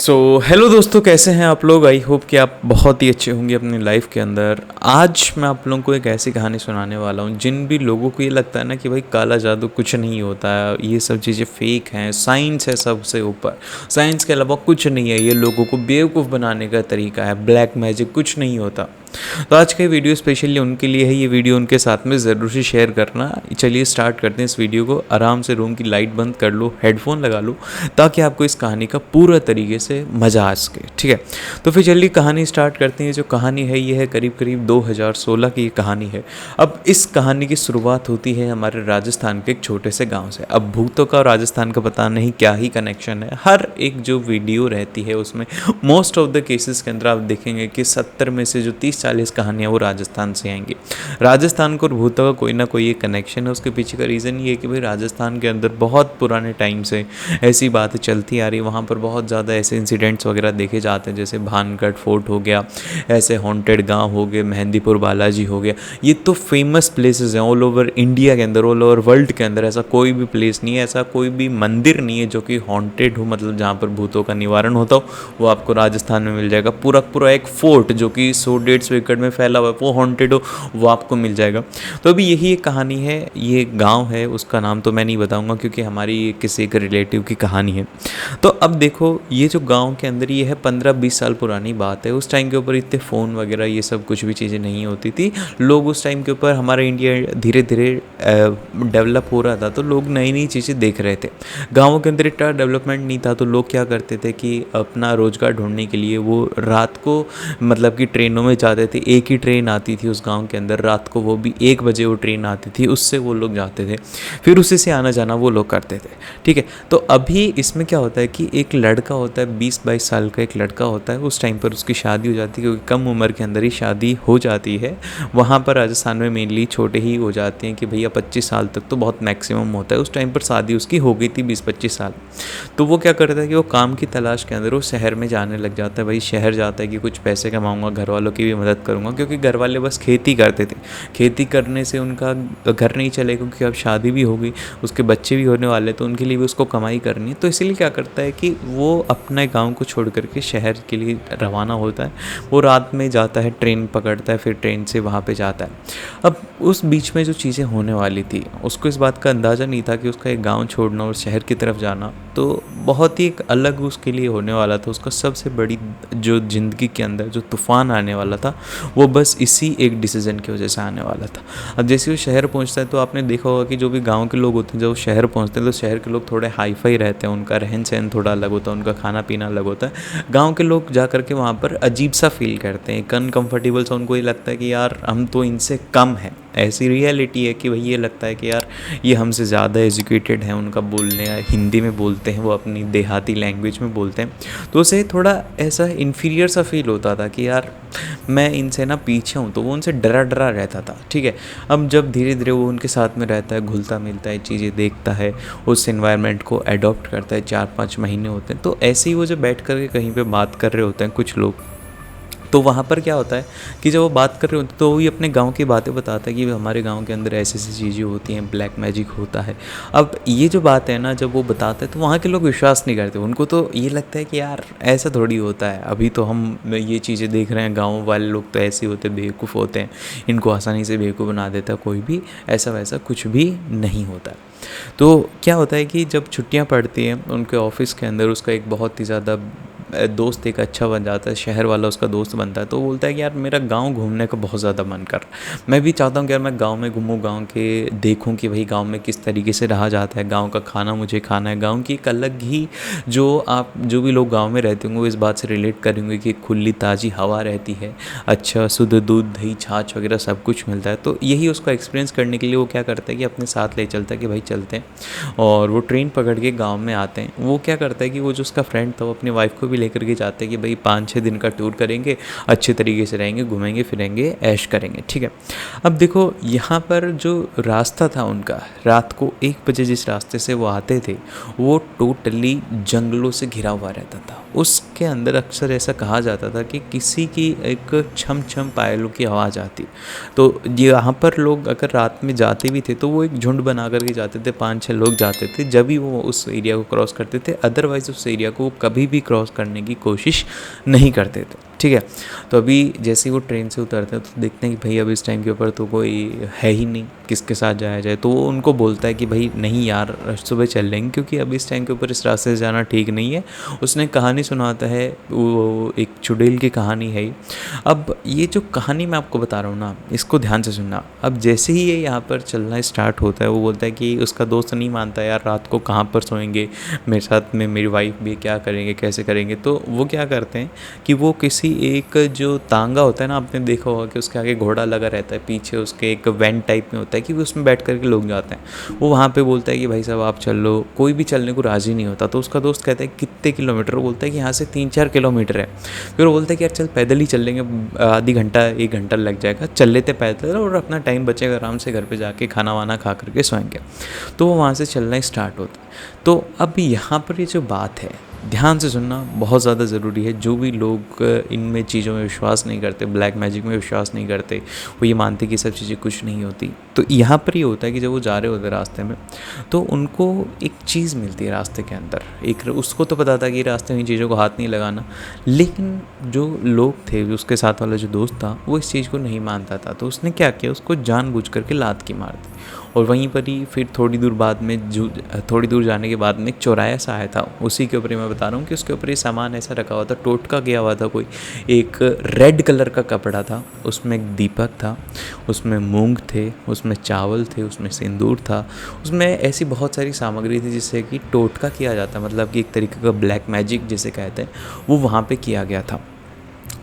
Hello दोस्तों, कैसे हैं आप लोग। आई होप कि आप बहुत ही अच्छे होंगे अपनी लाइफ के अंदर। आज मैं आप लोगों को एक ऐसी कहानी सुनाने वाला हूँ जिन भी लोगों को ये लगता है ना कि भाई काला जादू कुछ नहीं होता है, ये सब चीज़ें फेक हैं, साइंस है सबसे ऊपर, साइंस के अलावा कुछ नहीं है, ये लोगों को बेवकूफ़ बनाने का तरीका है, ब्लैक मैजिक कुछ नहीं होता। तो आज का वीडियो स्पेशली उनके लिए है। ये वीडियो उनके साथ में ज़रूर से शेयर करना। चलिए स्टार्ट करते हैं इस वीडियो को। आराम से रूम की लाइट बंद कर लो, हेडफोन लगा लो, ताकि आपको इस कहानी का पूरा तरीके से मज़ा आ सके। ठीक है, तो फिर चलिए कहानी स्टार्ट करते हैं। जो कहानी है ये है करीब करीब 2016 की ये कहानी है। अब इस कहानी की शुरुआत होती है हमारे राजस्थान के एक छोटे से गाँव से। अब भूतों का और राजस्थान का पता नहीं क्या ही कनेक्शन है। हर एक जो वीडियो रहती है उसमें मोस्ट ऑफ द केसेस के अंदर आप देखेंगे कि 70 में से जो 30-40 कहानियाँ वो राजस्थान से आएंगी। राजस्थान को और भूतों का कोई ना कोई एक कनेक्शन है। उसके पीछे का रीज़न ये है कि भाई राजस्थान के अंदर बहुत पुराने टाइम से ऐसी बातें चलती आ रही। वहाँ पर बहुत ज़्यादा ऐसे इंसिडेंट्स वगैरह देखे जाते हैं, जैसे भानगढ़ फोर्ट हो गया, ऐसे हॉन्टेड गांव हो गए, मेहंदीपुर बालाजी हो गया। ये तो फेमस प्लेसेस हैं ऑल ओवर इंडिया के अंदर, ऑल ओवर वर्ल्ड के अंदर। ऐसा कोई भी प्लेस नहीं है, ऐसा कोई भी मंदिर नहीं है जो कि हॉन्टेड हो, मतलब जहाँ पर भूतों का निवारण होता हो, वो आपको राजस्थान में मिल जाएगा। पूरा पूरा एक फोर्ट जो कि 100-150 एकड़ में फैला हुआ है, वो हॉन्टेड हो, वो आपको मिल जाएगा। तो अभी यही एक कहानी है। ये गांव है, उसका नाम तो मैं नहीं बताऊंगा क्योंकि हमारी किसी एक रिलेटिव की कहानी है। तो अब देखो, ये जो गांव के अंदर ये है 15-20 साल पुरानी बात है। उस टाइम के ऊपर इतने फ़ोन वगैरह ये सब कुछ भी चीज़ें नहीं होती थी। लोग उस टाइम के ऊपर, हमारा इंडिया धीरे धीरे डेवलप हो रहा था, तो लोग नई नई चीज़ें देख रहे थे। गाँवों के अंदर इतना डेवलपमेंट नहीं था, तो लोग क्या करते थे कि अपना रोज़गार ढूंढने के लिए वो रात को मतलब कि ट्रेनों में जाते थे। एक ही ट्रेन आती थी उस गांव के अंदर रात को, वो भी 1 बजे वो ट्रेन आती थी, उससे वो लोग जाते थे, फिर उसी से आना जाना वो लोग करते थे। ठीक है, तो अभी इसमें क्या होता है कि एक लड़का होता है, 20-22 साल का एक लड़का होता है। उस टाइम पर उसकी शादी हो जाती है, क्योंकि कम उम्र के अंदर ही शादी हो जाती है। वहाँ पर राजस्थान में मेनली छोटे ही हो जाते हैं कि भैया 25 साल तक तो बहुत मैक्सिमम होता है। उस टाइम पर शादी उसकी हो गई थी 20-25 साल। तो वो क्या करता है कि वो काम की तलाश के अंदर वो शहर में जाने लग जाता है। भाई शहर जाता है कि कुछ पैसे कमाऊंगा, घर वालों की भी मदद करूंगा, क्योंकि घर वाले बस खेती करते थे। खेती करने से उनका घर नहीं चलेगा, क्योंकि अब शादी भी हो गई, उसके बच्चे भी होने वाले, तो उनके लिए भी उसको कमाई करनी है। तो इसीलिए क्या करता है कि वो अपने गांव को छोड़ करके शहर के लिए रवाना होता है। वो रात में जाता है, ट्रेन पकड़ता है, फिर ट्रेन से वहाँ पे जाता है। अब उस बीच में जो चीज़ें होने वाली थी, उसको इस बात का अंदाज़ा नहीं था कि उसका एक गांव छोड़ना और शहर की तरफ जाना तो बहुत ही एक अलग उसके लिए होने वाला था। उसका सबसे बड़ी जो ज़िंदगी के अंदर जो तूफ़ान आने वाला था, वो बस इसी एक डिसीज़न की वजह से आने वाला था। अब जैसे वो शहर पहुंचता है, तो आपने देखा होगा कि जो भी गांव के लोग होते हैं, जब शहर पहुंचते हैं तो शहर के लोग थोड़े हाई फाई रहते हैं, उनका रहन सहन थोड़ा अलग होता है, उनका खाना पीना अलग होता है। गांव के लोग जा कर के वहाँ पर अजीब सा फील करते हैं, अनकम्फर्टेबल सा। उनको ये लगता है कि यार हम तो इनसे कम हैं। ऐसी रियलिटी है कि भाई ये लगता है कि यार ये हमसे ज़्यादा एजुकेटेड हैं। उनका बोलने हिंदी में बोलते हैं, वो अपनी देहाती लैंग्वेज में बोलते हैं, तो उसे थोड़ा ऐसा इन्फीरियर सा फील होता था कि यार मैं इनसे ना पीछे हूँ। तो वो उनसे डरा डरा रहता था। ठीक है, अब जब धीरे धीरे वो उनके साथ में रहता है, घुलता मिलता है, चीज़ें देखता है, उस एनवायरनमेंट को अडॉप्ट करता है, 4-5 महीने होते हैं, तो ऐसे ही वो जब बैठ कर के कहीं पे बात कर रहे होते हैं कुछ लोग, तो वहाँ पर क्या होता है कि जब वो बात कर रहे होते हैं तो वही अपने गांव की बातें बताता है कि हमारे गांव के अंदर ऐसी ऐसी चीज़ें होती हैं, ब्लैक मैजिक होता है। अब ये जो बात है ना, जब वो बताता है तो वहाँ के लोग विश्वास नहीं करते। उनको तो ये लगता है कि यार ऐसा थोड़ी होता है, अभी तो हम ये चीज़ें देख रहे हैं, गाँव वाले लोग तो ऐसे होते, बेवकूफ़ होते हैं, इनको आसानी से बेवकूफ़ बना देता कोई भी, ऐसा वैसा कुछ भी नहीं होता। तो क्या होता है कि जब छुट्टियां पड़ती हैं उनके ऑफिस के अंदर, उसका एक बहुत ही ज़्यादा दोस्त एक अच्छा बन जाता है, शहर वाला उसका दोस्त बनता है। तो वो बोलता है कि यार मेरा गांव घूमने का बहुत ज़्यादा मन कर रहा है, मैं भी चाहता हूँ कि यार मैं गांव में घूमूँ, गांव के देखूँ कि भाई गांव में किस तरीके से रहा जाता है, गांव का खाना मुझे खाना है। गांव की एक अलग ही जो भी लोग गांव में रहते होंगे वो इस बात से रिलेट करेंगे कि खुली ताज़ी हवा रहती है, अच्छा शुद्ध दूध दही छाछ वगैरह सब कुछ मिलता है। तो यही उसका एक्सपीरियंस करने के लिए वो क्या करता है कि अपने साथ ले चलता है कि भाई चलते हैं, और वो ट्रेन पकड़ के गाँव में आते हैं। वो क्या करता है कि वो जो उसका फ्रेंड था वो अपनी वाइफ को भी लेकर के जाते हैं कि भाई 5-6 दिन का टूर करेंगे, अच्छे तरीके से रहेंगे, घूमेंगे फिरेंगे, ऐश करेंगे। ठीक है, अब देखो यहाँ पर जो रास्ता था उनका, रात को 1 बजे जिस रास्ते से वो आते थे, वो टोटली जंगलों से घिरा हुआ रहता था। उसके अंदर अक्सर ऐसा कहा जाता था कि किसी की एक छम छम पायलों की आवाज़ आती। तो यहाँ पर लोग अगर रात में जाते भी थे तो वो एक झुंड बना कर के जाते थे, 5-6 लोग जाते थे जब भी वो उस एरिया को क्रॉस करते थे, अदरवाइज़ उस एरिया को कभी भी क्रॉस करने की कोशिश नहीं करते थे। ठीक है, तो अभी जैसे ही वो ट्रेन से उतरते हैं तो देखते हैं कि भाई अब इस टाइम के ऊपर तो कोई है ही नहीं, किसके साथ जाया जाए। तो वो उनको बोलता है कि भाई नहीं यार, सुबह चल लेंगे क्योंकि अब इस टाइम के ऊपर इस रास्ते से जाना ठीक नहीं है। उसने कहानी सुनाता है, वो एक चुड़ैल की कहानी है। अब ये जो कहानी मैं आपको बता रहा हूँ ना, इसको ध्यान से सुनना। अब जैसे ही ये यहाँ पर चलना स्टार्ट होता है, वो बोलता है कि उसका दोस्त नहीं मानता यार, रात को कहाँ पर सोएंगे, मेरे साथ में मेरी वाइफ भी, क्या करेंगे, कैसे करेंगे। तो वो क्या करते हैं कि वो किसी एक जो तांगा होता है ना, आपने देखा होगा कि उसके आगे घोड़ा लगा रहता है, पीछे उसके एक वैन टाइप में होता है कि उसमें बैठ करके लोग जाते हैं। वो वहाँ पे बोलता है कि भाई साहब आप चल लो, कोई भी चलने को राज़ी नहीं होता। तो उसका दोस्त कहता है कितने किलोमीटर, वो बोलता है कि यहाँ से 3-4 किलोमीटर है। फिर वो बोलता है कि यार चल पैदल ही चल लेंगे, आधी घंटा 1 घंटा लग जाएगा, चल लेते पैदल और अपना टाइम बचेगा, आराम से घर पर जाके खाना वाना खा करके सोएंगे। तो वो वहाँ से चलना स्टार्ट होता है। तो अब यहाँ पर ये जो बात है, ध्यान से सुनना बहुत ज़्यादा ज़रूरी है। जो भी लोग इनमें चीज़ों में विश्वास नहीं करते, ब्लैक मैजिक में विश्वास नहीं करते, वो ये मानते कि सब चीज़ें कुछ नहीं होती। तो यहाँ पर ये होता है कि जब वो जा रहे होते रास्ते में तो उनको एक चीज़ मिलती है रास्ते के अंदर। एक उसको तो पता था कि रास्ते में इन चीज़ों को हाथ नहीं लगाना, लेकिन जो लोग थे, उसके साथ वाला जो दोस्त था, वो इस चीज़ को नहीं मानता था। तो उसने क्या किया, उसको जानबूझ करके लात की मार दी। और वहीं पर ही फिर थोड़ी थोड़ी दूर जाने के बाद में एक चौराहा सा आया था, उसी के ऊपर मैं बता रहा हूँ कि उसके ऊपर ये सामान ऐसा रखा हुआ था, टोटका गया हुआ था कोई, एक रेड कलर का कपड़ा था, उसमें एक दीपक था, उसमें मूंग थे, उसमें चावल थे, उसमें सिंदूर था, उसमें ऐसी बहुत सारी सामग्री थी जिससे कि टोटका किया जाता, मतलब कि एक तरीके का ब्लैक मैजिक जिसे कहते हैं, वो वहाँ पे किया गया था।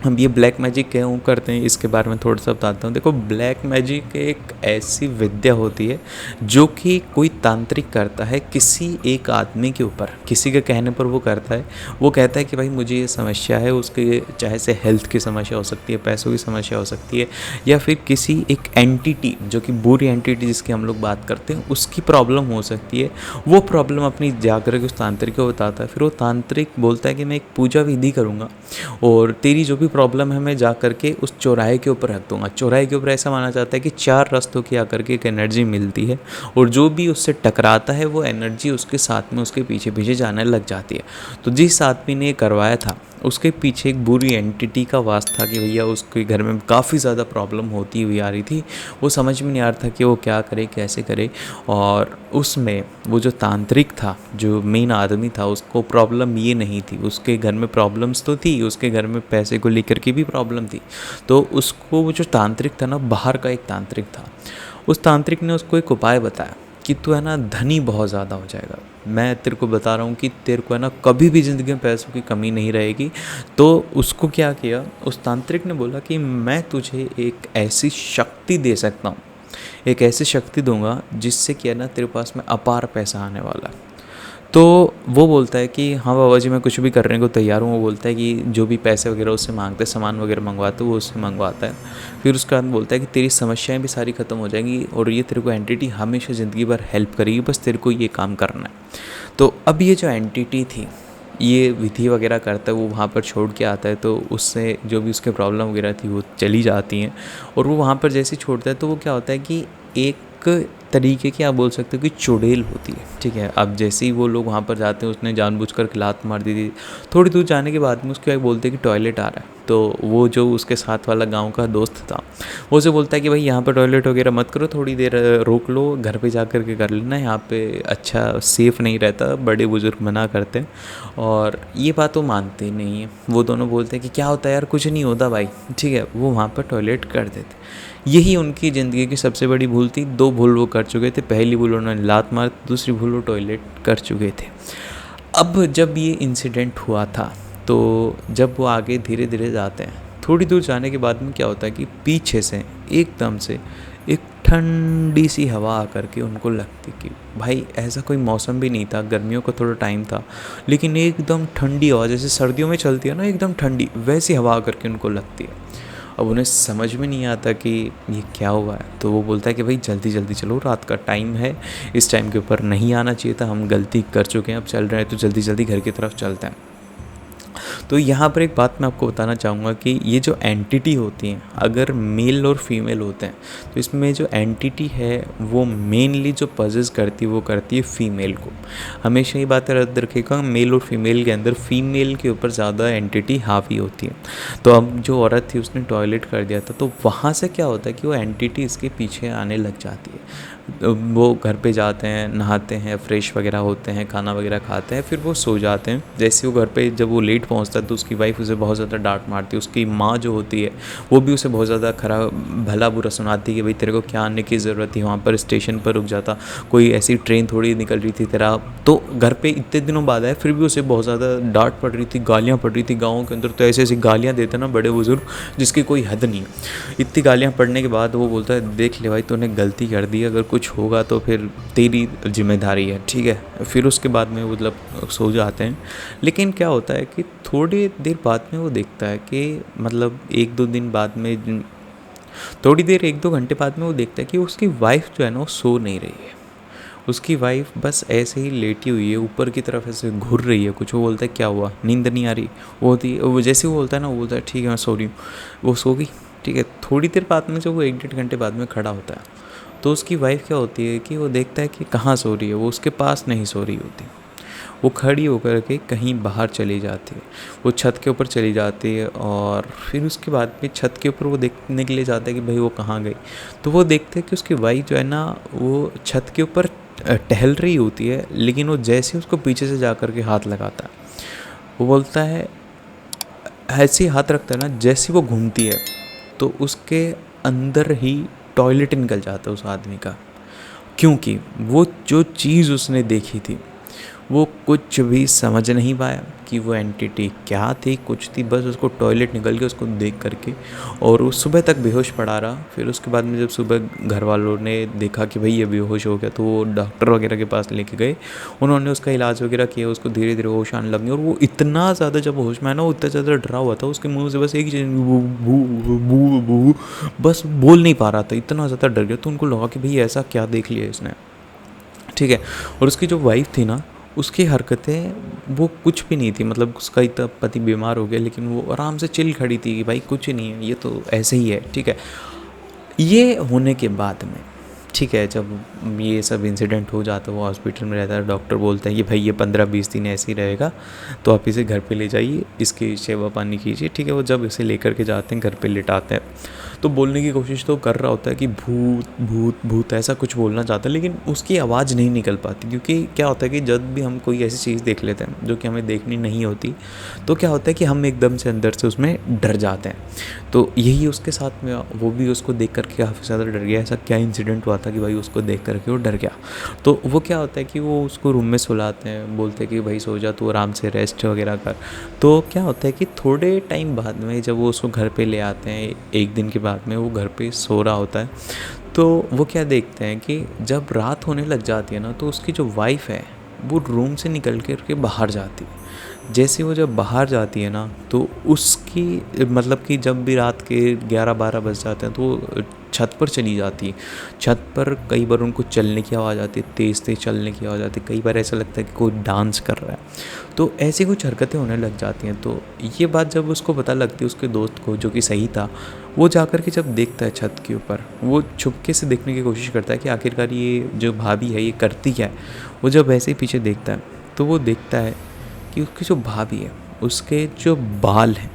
हम ये ब्लैक मैजिक क्यों करते हैं इसके बारे में थोड़ा सा बताता हूँ। देखो, ब्लैक मैजिक एक ऐसी विद्या होती है जो कि कोई तांत्रिक करता है किसी एक आदमी के ऊपर, किसी के कहने पर वो करता है। वो कहता है कि भाई मुझे ये समस्या है, उसके चाहे से हेल्थ की समस्या हो सकती है, पैसों की समस्या हो सकती है, या फिर किसी एक एंटिटी जो कि बुरी एंटिटी जिसकी हम लोग बात करते हैं उसकी प्रॉब्लम हो सकती है। वो प्रॉब्लम अपनी जाकर के उस तांत्रिक को बताता है। फिर वो तांत्रिक बोलता है कि मैं एक पूजा विधि करूँगा और तेरी जो भी प्रॉब्लम है मैं जा करके उस चौराहे के ऊपर रख दूंगा। चौराहे के ऊपर ऐसा माना जाता है कि 4 रास्तों की आकर के एक एनर्जी मिलती है और जो भी उससे टकराता है वो एनर्जी उसके साथ में उसके पीछे पीछे जाने लग जाती है। तो जिस आदमी ने ये करवाया था उसके पीछे एक बुरी एंटिटी का वास था कि भैया उसके घर में काफ़ी ज़्यादा प्रॉब्लम होती हुई आ रही थी। वो समझ में नहीं आ रहा था कि वो क्या करे, कैसे करे। और उसमें वो जो तांत्रिक था, जो मेन आदमी था, उसको प्रॉब्लम ये नहीं थी। उसके घर में प्रॉब्लम्स तो थी, उसके घर में पैसे को लेकर के भी प्रॉब्लम थी। तो उसको वो जो तांत्रिक था ना, बाहर का एक तांत्रिक था, उस तांत्रिक ने उसको एक उपाय बताया कि तू है ना धनी बहुत ज़्यादा हो जाएगा। मैं तेरे को बता रहा हूँ कि तेरे को है ना कभी भी ज़िंदगी में पैसों की कमी नहीं रहेगी। तो उसको क्या किया, उस तांत्रिक ने बोला कि मैं तुझे एक ऐसी शक्ति दे सकता हूँ, एक ऐसी शक्ति दूंगा जिससे कि है ना तेरे पास में अपार पैसा आने वाला है। तो वो बोलता है कि हाँ बाबा जी, मैं कुछ भी करने को तैयार हूँ। वो बोलता है कि जो भी पैसे वगैरह उससे मांगते, सामान वगैरह मंगवाते, वो उससे मंगवाता है। फिर उसके बाद बोलता है कि तेरी समस्याएं भी सारी ख़त्म हो जाएंगी और ये तेरे को एंटिटी हमेशा ज़िंदगी भर हेल्प करेगी, बस तेरे को ये काम करना है। तो अब ये जो एंटिटी थी, ये विधि वगैरह करता है, वो वहाँ पर छोड़ के आता है। तो उससे जो भी उसके प्रॉब्लम वगैरह थी वो चली जाती हैं। और वो वहाँ पर जैसे ही छोड़ता है तो वो क्या होता है कि एक तरीके की आप बोल सकते हो कि चुड़ैल होती है। ठीक है, अब जैसे ही वो लोग वहाँ पर जाते हैं, उसने जानबूझकर लात मार दी थी। थोड़ी दूर जाने के बाद में उसके बाद बोलते हैं कि टॉयलेट आ रहा है। तो वो जो उसके साथ वाला गांव का दोस्त था, वो उसे बोलता है कि भाई यहाँ पर टॉयलेट वगैरह मत करो, थोड़ी देर रोक लो, घर पे जा कर के कर लेना, यहाँ पे अच्छा सेफ़ नहीं रहता, बड़े बुजुर्ग मना करते हैं। और ये बात वो मानते ही नहीं है। वो दोनों बोलते हैं कि क्या होता है यार, कुछ नहीं होता भाई। ठीक है, वो वहाँ पर टॉयलेट कर देते। यही उनकी ज़िंदगी की सबसे बड़ी भूल थी। 2 भूल वो कर चुके थे। पहली भूल उन्होंने लात मार, दूसरी भूल वो टॉयलेट कर चुके थे। अब जब ये इंसिडेंट हुआ था तो जब वो आगे धीरे धीरे जाते हैं, थोड़ी दूर जाने के बाद में क्या होता है कि पीछे से एकदम से एक ठंडी सी हवा आकर के उनको लगती कि भाई ऐसा कोई मौसम भी नहीं था, गर्मियों का थोड़ा टाइम था, लेकिन एकदम ठंडी हवा जैसे सर्दियों में चलती है ना, एकदम ठंडी, वैसी हवा आकर के उनको लगती है। अब उन्हें समझ में नहीं आता कि ये क्या हुआ है। तो वो बोलता है कि भाई जल्दी जल्दी चलो, रात का टाइम है, इस टाइम के ऊपर नहीं आना चाहिए था, हम गलती कर चुके हैं, अब चल रहे हैं तो जल्दी जल्दी घर की तरफ चलते हैं। तो यहाँ पर एक बात मैं आपको बताना चाहूँगा कि ये जो एंटिटी होती हैं, अगर मेल और फीमेल होते हैं तो इसमें जो एंटिटी है वो मेनली जो पजेस करती है वो करती है फीमेल को। हमेशा ये बात याद रखिएगा, मेल और फीमेल के अंदर फीमेल के ऊपर ज़्यादा एंटिटी हावी होती है। तो अब जो औरत थी उसने टॉयलेट कर दिया था, तो वहाँ से क्या होता है कि वो एंटिटी इसके पीछे आने लग जाती है। वो घर पे जाते हैं, नहाते हैं, फ्रेश वगैरह होते हैं, खाना वगैरह खाते हैं, फिर वो सो जाते हैं। जैसे वो घर पे जब वो लेट पहुंचता है तो उसकी वाइफ उसे बहुत ज़्यादा डांट मारती है। उसकी माँ जो होती है वो भी उसे बहुत ज़्यादा खराब भला बुरा सुनाती है कि भाई तेरे को क्या आने की ज़रूरत थी, वहाँ पर स्टेशन पर रुक जाता, कोई ऐसी ट्रेन थोड़ी निकल रही थी तेरा। तो घर पे इतने दिनों बाद आया फिर भी उसे बहुत ज़्यादा डांट पड़ रही थी, गालियाँ पड़ रही थी। गाँव के अंदर तो ऐसी ऐसी गालियाँ देते ना बड़े बुजुर्ग जिसकी कोई हद नहीं। इतनी गालियाँ पड़ने के बाद वो बोलता है देख ले भाई तूने गलती कर दी, अगर कुछ होगा तो फिर तेरी जिम्मेदारी है, ठीक है। फिर उसके बाद में मतलब सो जाते हैं। लेकिन क्या होता है कि थोड़ी देर बाद में वो देखता है कि मतलब एक दो दिन बाद में, थोड़ी देर एक दो घंटे बाद में वो देखता है कि उसकी वाइफ जो है ना वो सो नहीं रही है। उसकी वाइफ बस ऐसे ही लेटी हुई है, ऊपर की तरफ ऐसे घूर रही है कुछ। वो बोलता है क्या हुआ, नींद नहीं आ रही? वो होती है वो जैसे वो बोलता है ना, वो बोलता है ठीक है मैं सो रही हूँ। वो सो गई, ठीक है। थोड़ी देर बाद में जब वो एक डेढ़ घंटे बाद में खड़ा होता है तो उसकी वाइफ क्या होती है कि वो देखता है कि कहाँ सो रही है, वो उसके पास नहीं सो रही होती। वो खड़ी होकर के कहीं बाहर चली जाती है, वो छत के ऊपर चली जाती है। और फिर उसके बाद में छत के ऊपर वो देखने के लिए जाता है कि भाई वो कहाँ गई। तो वो देखते हैं कि उसकी वाइफ जो है ना वो छत के ऊपर टहल रही होती है, लेकिन वो जैसे ही उसको पीछे से जा कर के हाथ लगाता है, वो बोलता है ऐसे ही हाथ रखता है ना, जैसे वो घूमती है तो उसके अंदर ही टॉयलेट निकल जाता है उस आदमी का। क्योंकि वो जो चीज़ उसने देखी थी वो कुछ भी समझ नहीं पाया कि वो एंटिटी क्या थी, कुछ थी, बस उसको टॉयलेट निकल के उसको देख करके और वो सुबह तक बेहोश पड़ा रहा। फिर उसके बाद में जब सुबह घर वालों ने देखा कि भाई ये बेहोश हो गया तो वो डॉक्टर वगैरह के पास लेके गए। उन्होंने उसका इलाज वगैरह किया, उसको धीरे धीरे होश आने लगी। और वो इतना ज़्यादा जब होश में आया ना वो इतना ज़्यादा डरा हुआ था, उसके मुँह से बस एक ही चीज़ बू बू बू बू, बस बोल नहीं पा रहा था, इतना ज़्यादा डर गया। तो उनको लगा कि भाई ऐसा क्या देख लिया इसने, ठीक है। और उसकी जो वाइफ थी ना उसकी हरकतें वो कुछ भी नहीं थी, मतलब उसका इतना पति बीमार हो गया लेकिन वो आराम से चिल खड़ी थी कि भाई कुछ नहीं है, ये तो ऐसे ही है, ठीक है। ये होने के बाद में, ठीक है, जब ये सब इंसिडेंट हो जाता है वो हॉस्पिटल में रहता है, डॉक्टर बोलता है कि भाई ये 15-20 दिन ऐसे ही रहेगा तो आप इसे घर पे ले जाइए, इसकी सेवा पानी कीजिए, ठीक है। वो जब इसे लेकर के जाते हैं घर पे लेटाते हैं तो बोलने की कोशिश तो कर रहा होता है कि भूत भूत भूत ऐसा कुछ बोलना चाहता है, लेकिन उसकी आवाज़ नहीं निकल पाती। क्योंकि क्या होता है कि जब भी हम कोई ऐसी चीज़ देख लेते हैं जो कि हमें देखनी नहीं होती तो क्या होता है कि हम एकदम से अंदर से उसमें डर जाते हैं। तो यही उसके साथ में, वो भी उसको देख करके काफ़ी ज़्यादा डर गया। ऐसा क्या इंसिडेंट हुआ था कि भाई उसको देख करके वो डर गया। तो वो क्या होता है कि वो उसको रूम में सुलाते हैं, बोलते हैं कि भाई सो जा तू, आराम से रेस्ट वगैरह कर। तो क्या होता है कि थोड़े टाइम बाद में जब वो उसको घर पे ले आते हैं, एक दिन के बाद में वो घर पे सो रहा होता है, तो वो क्या देखते हैं कि जब रात होने लग जाती है ना तो उसकी जो वाइफ है वो रूम से निकल के बाहर जाती है। जैसे वो जब बाहर जाती है ना तो उसकी मतलब कि जब भी रात के 11-12 बज जाते हैं तो वो छत पर चली जाती है। छत पर कई बार उनको चलने की आवाज़ आती है, तेज़ तेज़ चलने की आवाज़ आती है, कई बार ऐसा लगता है कि कोई डांस कर रहा है। तो ऐसी कुछ हरकतें होने लग जाती हैं। तो ये बात जब उसको पता लगती है उसके दोस्त को, जो कि सही था, वो जा कर के जब देखता है छत के ऊपर, वो छुपके से देखने की कोशिश करता है कि आखिरकार ये जो भाभी है ये करती क्या है। वो जब ऐसे ही पीछे देखता है तो वो देखता है कि उसकी जो भाभी है उसके जो बाल हैं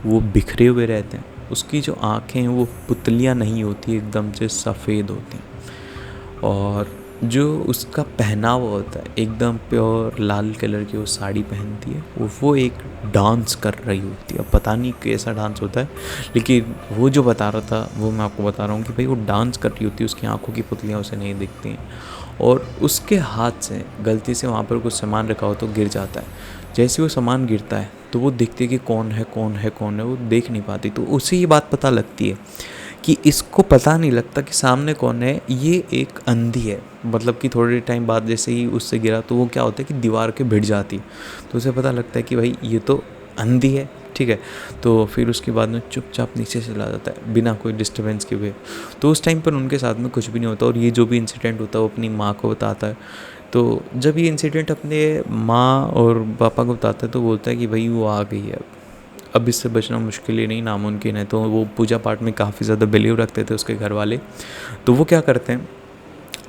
वो बिखरे हुए रहते हैं, उसकी जो आँखें हैं वो पुतलियाँ नहीं होती, एकदम से सफ़ेद होती हैं। और जो उसका पहनावा होता है एकदम प्योर लाल कलर की वो साड़ी पहनती है, वो एक डांस कर रही होती है। अब पता नहीं कैसा डांस होता है, लेकिन वो जो बता रहा था वो मैं आपको बता रहा हूँ कि भाई वो डांस कर रही होती है, उसकी आंखों की पुतलियाँ उसे नहीं दिखती हैं। और उसके हाथ से गलती से वहाँ पर कुछ सामान रखा हो तो गिर जाता है। जैसे वो सामान गिरता है तो वो देखती है कि कौन है कौन है कौन है, वो देख नहीं पाती। तो उसे ये बात पता लगती है कि इसको पता नहीं लगता कि सामने कौन है, ये एक अंधी है। मतलब कि थोड़े टाइम बाद जैसे ही उससे गिरा तो वो क्या होता है कि दीवार के भिड़ जाती, तो उसे पता लगता है कि भाई ये तो अंधी है, ठीक है। तो फिर उसके बाद में चुपचाप नीचे चला जाता है बिना कोई डिस्टर्बेंस के हुए। तो उस टाइम पर उनके साथ में कुछ भी नहीं होता और ये जो भी इंसिडेंट होता है वो अपनी माँ को बताता है। तो जब ये इंसिडेंट अपने माँ और पापा को बताता है तो बोलता है कि भाई वो आ गई है, अब इससे बचना मुश्किल ही नहीं नामुमकिन है। तो वो पूजा पाठ में काफ़ी ज़्यादा बिलीव रखते थे उसके घर वाले। तो वो क्या करते हैं,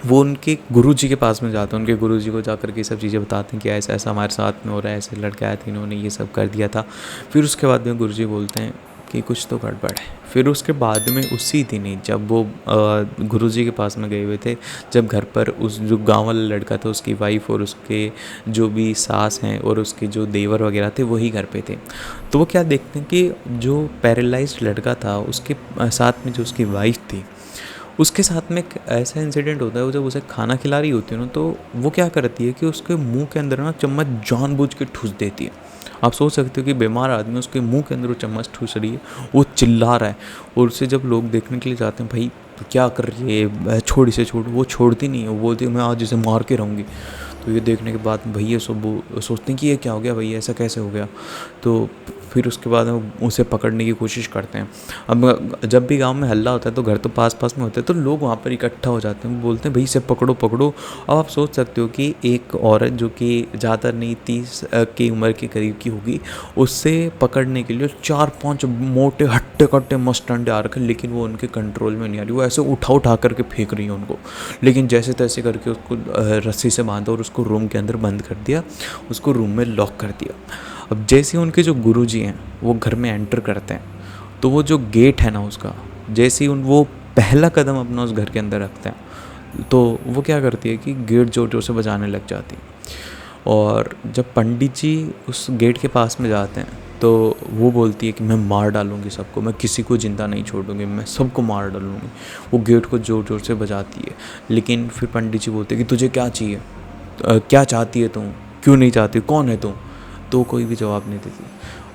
वो उनके गुरुजी के पास में जाते हैं, उनके गुरुजी को जा कर के सब चीज़ें बताते हैं कि ऐसा ऐसा हमारे साथ में हो रहा है, ऐसे लड़के आए थे, इन्होंने ये सब कर दिया था। फिर उसके बाद में गुरुजी बोलते हैं कि कुछ तो गड़बड़ है। फिर उसके बाद में उसी दिन ही जब वो गुरुजी के पास में गए हुए थे, जब घर पर उस जो गांव वाला लड़का था उसकी वाइफ और उसके जो भी सास हैं और उसके जो देवर वगैरह थे वही घर पे थे। तो वो क्या देखते हैं कि जो पैरालाइज्ड लड़का था उसके साथ में जो उसकी वाइफ थी, उसके साथ में एक ऐसा इंसिडेंट होता है, वो जब उसे खाना खिला रही होती है ना, तो वो क्या करती है कि उसके मुंह के अंदर ना चम्मच जानबूझ के ठूस देती है। आप सोच सकते हो कि बीमार आदमी उसके मुंह के अंदर वो चम्मच ठूस रही है, वो चिल्ला रहा है। और उसे जब लोग देखने के लिए जाते हैं, भाई तो क्या कर रही है, छोड़ इसे छोड़, वो छोड़ती नहीं है, वो बोलती है मैं आज इसे मार के रहूँगी। तो ये देखने के बाद भैया सब वो सोचते हैं कि ये क्या हो गया भैया, ऐसा कैसे हो गया। तो फिर उसके बाद हम उसे पकड़ने की कोशिश करते हैं। अब जब भी गांव में हल्ला होता है तो घर तो पास पास में होते हैं, तो लोग वहाँ पर इकट्ठा हो जाते हैं, बोलते हैं भाई इसे पकड़ो पकड़ो। अब आप सोच सकते हो कि एक औरत जो कि ज़्यादा नहीं 30 की उम्र के करीब की होगी, उससे पकड़ने के लिए 4-5 मोटे हट्टे कट्टे मस्त डंडे आ रखे, लेकिन वो उनके कंट्रोल में नहीं आ रही। वो ऐसे उठा उठा करके फेंक रही है उनको, लेकिन जैसे तैसे करके उसको रस्सी से बांधा और उसको रूम के अंदर बंद कर दिया, उसको रूम में लॉक कर दिया। अब जैसे उनके जो गुरुजी हैं वो घर में एंटर करते हैं, तो वो जो गेट है ना उसका, जैसे ही वो पहला कदम अपना उस घर के अंदर रखते हैं, तो वो क्या करती है कि गेट जोर जोर से बजाने लग जाती है। और जब पंडित जी उस गेट के पास में जाते हैं तो वो बोलती है कि मैं मार डालूँगी सबको, मैं किसी को ज़िंदा नहीं छोड़ूंगी, मैं सबको मार डालूँगी। वो गेट को ज़ोर ज़ोर से बजाती है, लेकिन फिर पंडित जी बोलते हैं कि तुझे क्या चाहिए, क्या चाहती है तुम, क्यों नहीं चाहती, कौन है तुम। तो कोई भी जवाब नहीं देती।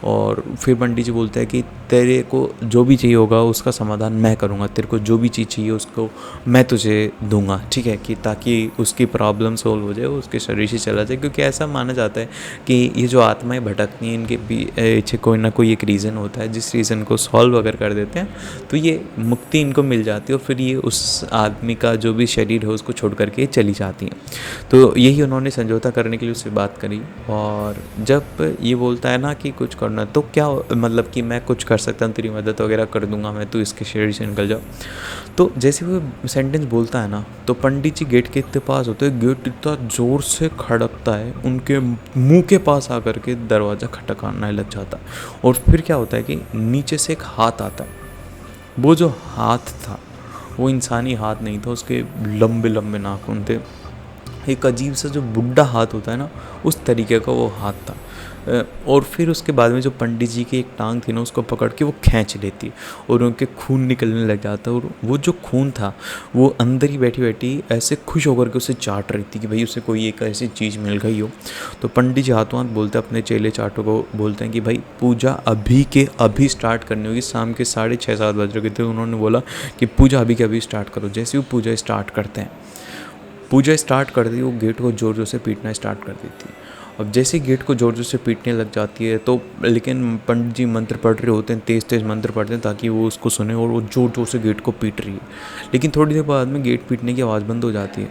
और फिर पंडित जी बोलते हैं कि तेरे को जो भी चाहिए होगा उसका समाधान मैं करूँगा, तेरे को जो भी चीज़ चाहिए उसको मैं तुझे दूंगा, ठीक है, कि ताकि उसकी प्रॉब्लम सोल्व हो जाए, उसके शरीर से चला जाए। क्योंकि ऐसा माना जाता है कि ये जो आत्माएं भटकती हैं इनके पीछे कोई ना कोई एक रीज़न होता है, जिस रीज़न को सॉल्व अगर कर देते हैं तो ये मुक्ति इनको मिल जाती है, और फिर ये उस आदमी का जो भी शरीर है उसको छोड़ करके चली जाती हैं। तो यही उन्होंने समझौता करने के लिए उससे बात करी। और जब ये बोलता है ना कि कुछ करना, तो क्या मतलब कि मैं कुछ कर सकता हूँ, तेरी मदद वगैरह कर दूंगा मैं, तो इसके शरीर से निकल जाओ। तो जैसे वो सेंटेंस बोलता है ना, तो पंडित जी गेट के इतने पास होते हैं, गेट इतना ज़ोर से खड़कता है, उनके मुंह के पास आकर के दरवाज़ा खटकाने लग जाता है। और फिर क्या होता है कि नीचे से एक हाथ आता है। वो जो हाथ था वो इंसानी हाथ नहीं था, उसके लंबे लंबे नाखून थे, एक अजीब सा जो बुढ़ा हाथ होता है ना उस तरीके का वो हाथ था। और फिर उसके बाद में जो पंडित जी की एक टांग थी ना उसको पकड़ के वो खींच लेती और उनके खून निकलने लग जाता। और वो जो खून था वो अंदर ही बैठी बैठी ऐसे खुश होकर के उसे चाट रही थी कि भाई उसे कोई एक ऐसी चीज़ मिल गई हो। तो पंडित जी हाथों हाथ बोलते अपने चेले चाटों को, बोलते हैं कि भाई पूजा अभी के अभी स्टार्ट करनी होगी। शाम के 6:30-7 बज रहे थे, उन्होंने बोला कि पूजा अभी के अभी स्टार्ट करो। जैसे वो पूजा स्टार्ट करते हैं, पूजा स्टार्ट कर दी, वो गेट को ज़ोर ज़ोर से पीटना स्टार्ट कर देती है। अब जैसे गेट को ज़ोर ज़ोर से पीटने लग जाती है तो, लेकिन पंडित जी मंत्र पढ़ रहे होते हैं, तेज़ तेज़ मंत्र पढ़ते हैं ताकि वो उसको सुने, और वो ज़ोर ज़ोर से गेट को पीट रही है। लेकिन थोड़ी देर बाद में गेट पीटने की आवाज़ बंद हो जाती है।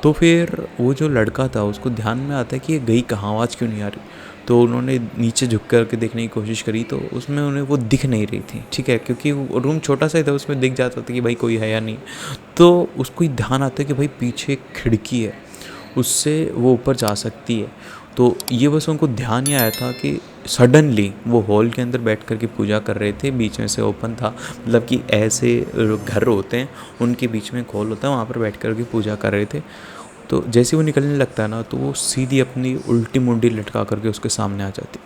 तो फिर वो जो लड़का था उसको ध्यान में आता है कि ये गई कहाँ, आवाज़ क्यों नहीं आ रही। तो उन्होंने नीचे झुक कर के देखने की कोशिश करी, तो उसमें उन्हें वो दिख नहीं रही थी, ठीक है, क्योंकि रूम छोटा सा ही था, उसमें दिख जाता था कि भाई कोई है या नहीं। तो उसको ध्यान आता है कि भाई पीछे एक खिड़की है, उससे वो ऊपर जा सकती है। तो ये बस उनको ध्यान ही आया था कि सडनली वो हॉल के अंदर बैठ कर के पूजा कर रहे थे, बीच में से ओपन था, मतलब कि ऐसे घर होते हैं उनके बीच में एक हॉल होता है, वहाँ पर बैठ कर के पूजा कर रहे थे। तो जैसे वो निकलने लगता है ना, तो वो सीधी अपनी उल्टी मुंडी लटका करके उसके सामने आ जाती।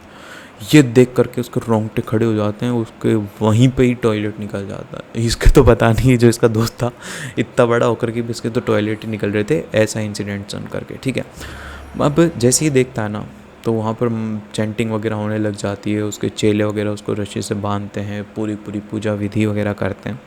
ये देख करके उसके रोंगटे खड़े हो जाते हैं, उसके वहीं पे ही टॉयलेट निकल जाता है। इसके तो पता नहीं है, जो इसका दोस्त था इतना बड़ा होकर के भी इसके तो टॉयलेट ही निकल रहे थे, ऐसा इंसिडेंट सुन करके, ठीक है। अब जैसे ही देखता है ना, तो वहाँ पर चैंटिंग वगैरह होने लग जाती है, उसके चेले वगैरह उसको रस्सी से बांधते हैं, पूरी पूरी पूजा विधि वगैरह करते हैं।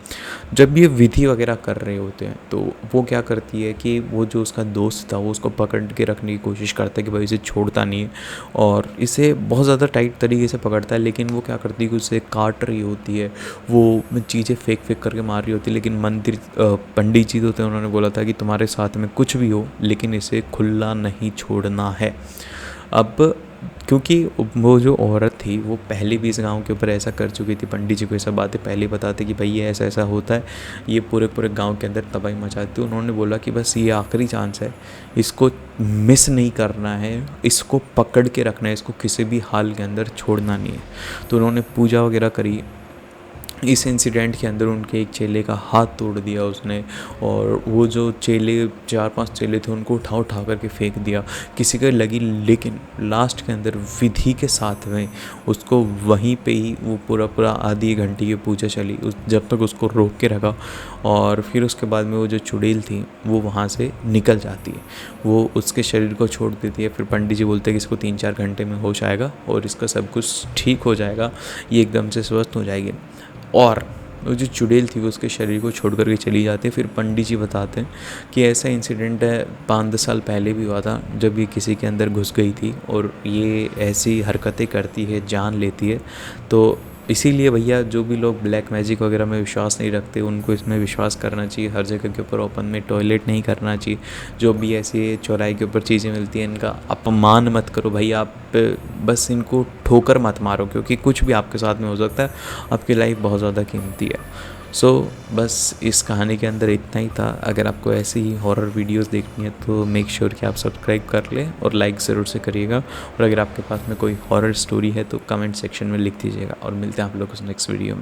जब ये विधि वगैरह कर रहे होते हैं तो वो क्या करती है कि वो जो उसका दोस्त था वो उसको पकड़ के रखने की कोशिश करता है कि भाई इसे छोड़ता नहीं है, और इसे बहुत ज़्यादा टाइट तरीके से पकड़ता है। लेकिन वो क्या करती है कि उसे काट रही होती है, वो चीज़ें फेंक फेंक करके मार रही होती है। लेकिन मंदिर पंडित जी होते हैं, उन्होंने बोला था कि तुम्हारे साथ में कुछ भी हो लेकिन इसे खुला नहीं छोड़ना है। अब क्योंकि वो जो औरत थी वो पहले भी इस गांव के ऊपर ऐसा कर चुकी थी, पंडित जी को ये सब बातें पहले बताते कि भाई ये ऐसा ऐसा होता है, ये पूरे पूरे गांव के अंदर तबाही मचाती है। उन्होंने बोला कि बस ये आखिरी चांस है, इसको मिस नहीं करना है, इसको पकड़ के रखना है, इसको किसी भी हाल के अंदर छोड़ना नहीं है। तो उन्होंने पूजा वगैरह करी। इस इंसिडेंट के अंदर उनके एक चेले का हाथ तोड़ दिया उसने, और वो जो चेले 4-5 चेले थे उनको उठा उठा करके फेंक दिया, किसी को लगी। लेकिन लास्ट के अंदर विधि के साथ में उसको वहीं पे ही वो पूरा पूरा आधी घंटे की पूजा चली, उस जब तक उसको रोक के रखा। और फिर उसके बाद में वो जो चुड़ैल थी वो वहाँ से निकल जाती है, वो उसके शरीर को छोड़ देती है। फिर पंडित जी बोलते हैं कि इसको 3-4 घंटे में होश आएगा और इसका सब कुछ ठीक हो जाएगा, ये एकदम से स्वस्थ हो जाएगी। और वो जो चुड़ैल थी वो उसके शरीर को छोड़ करके चली जाती है। फिर पंडित जी बताते हैं कि ऐसा इंसिडेंट है 5-10 साल पहले भी हुआ था, जब ये किसी के अंदर घुस गई थी और ये ऐसी हरकतें करती है, जान लेती है। तो इसीलिए भैया जो भी लोग ब्लैक मैजिक वगैरह में विश्वास नहीं रखते उनको इसमें विश्वास करना चाहिए। हर जगह के ऊपर ओपन में टॉयलेट नहीं करना चाहिए। जो भी ऐसे चौराहे के ऊपर चीज़ें मिलती हैं इनका अपमान मत करो भाई, आप बस इनको ठोकर मत मारो, क्योंकि कुछ भी आपके साथ में हो सकता है। आपकी लाइफ बहुत ज़्यादा कीमती है। सो बस इस कहानी के अंदर इतना ही था। अगर आपको ऐसी ही हॉरर वीडियोस देखनी है तो मेक श्योर कि आप सब्सक्राइब कर लें और लाइक ज़रूर से करिएगा। और अगर आपके पास में कोई हॉरर स्टोरी है तो कमेंट सेक्शन में लिख दीजिएगा, और मिलते हैं आप लोगों को नेक्स्ट वीडियो में।